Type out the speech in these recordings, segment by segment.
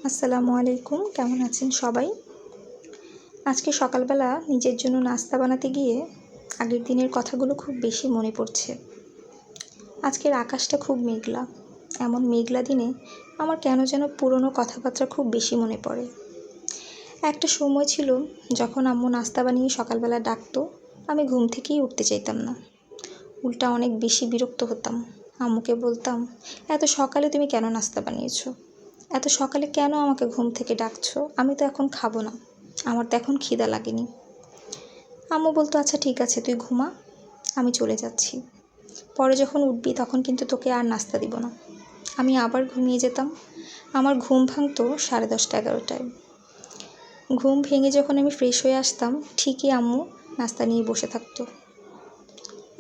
আসসালামু আলাইকুম, কেমন আছেন সবাই? আজকে সকালবেলা নিজের জন্য নাস্তা বানাতে গিয়ে আগের দিনের কথাগুলো খুব বেশি মনে পড়ছে। আজকের আকাশটা খুব মেঘলা। এমন মেঘলা দিনে আমার কেন যেন পুরনো কথাবার্তা খুব বেশি মনে পড়ে। একটা সময় ছিল যখন আম্মু নাস্তা বানিয়ে সকালবেলা ডাকতো, আমি ঘুম থেকেই উঠতে চাইতাম না। উল্টা অনেক বেশি বিরক্ত হতাম। আম্মুকে বলতাম, এত সকালে তুমি কেন নাস্তা বানিয়েছো? এত সকালে কেন আমাকে ঘুম থেকে ডাকছো? আমি তো এখন খাবো না, আমার তো এখন খিদা লাগেনি। আম্মু বলতো, আচ্ছা ঠিক আছে, তুই ঘুমা, আমি চলে যাচ্ছি। পরে যখন উঠবি তখন কিন্তু তোকে আর নাস্তা দিব না। আমি আবার ঘুমিয়ে যেতাম। আমার ঘুম ভাঙতো 10:30-11টায়। ঘুম ভেঙে যখন আমি ফ্রেশ হয়ে আসতাম, ঠিকই আম্মু নাস্তা নিয়ে বসে থাকতো।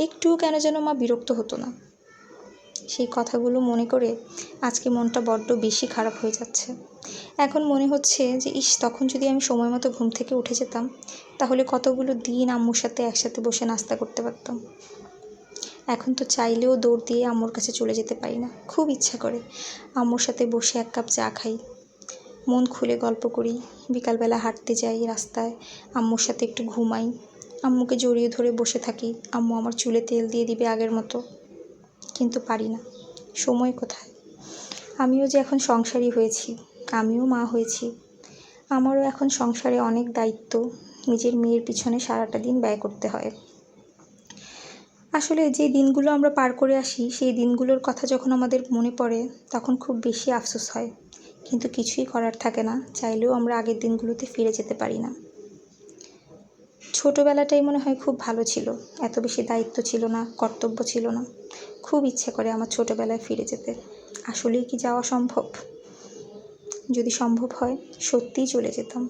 একটুও কেন যেন মা বিরক্ত হতো না। সেই কথাগুলো মনে করে আজকে মনটা বড্ড বেশি খারাপ হয়ে যাচ্ছে। এখন মনে হচ্ছে যে তখন যদি আমি সময় মতো ঘুম থেকে উঠে যেতাম, তাহলে কতগুলো দিন আম্মুর সাথে একসাথে বসে নাস্তা করতে পারতাম। এখন তো চাইলেও দৌড় দিয়ে আম্মুর কাছে চলে যেতে পারি না। খুব ইচ্ছা করে আম্মুর সাথে বসে 1 কাপ চা খাই, মন খুলে গল্প করি, বিকালবেলা হাঁটতে যাই রাস্তায়, আম্মুর সাথে একটু ঘুমাই, আম্মুকে জড়িয়ে ধরে বসে থাকি, আম্মু আমার চুলে তেল দিয়ে দিবে আগের মতো। কিন্তু পারি না, সময় কোথায়? আমিও যে এখন সংসারী হয়েছি, আমিও মা হয়েছি, আমারও এখন সংসারে অনেক দায়িত্ব, নিজের মেয়ের পিছনে সারাটা দিন ব্যয় করতে হয়। আসলে যে দিনগুলো আমরা পার করে আসি, সেই দিনগুলোর কথা যখন আমাদের মনে পড়ে তখন খুব বেশি আফসোস হয়, কিন্তু কিছুই করার থাকে না, চাইলেও আমরা আগের দিনগুলোতে ফিরে যেতে পারি না। ছোটোবেলাটাই মনে হয় খুব ভালো ছিল, এত বেশি দায়িত্ব ছিল না, কর্তব্য ছিল না। খুব ইচ্ছে করে আমার ছোটোবেলায় ফিরে যেতে। আসলেই কি যাওয়া সম্ভব? যদি সম্ভব হয় সত্যিই চলে যেতাম।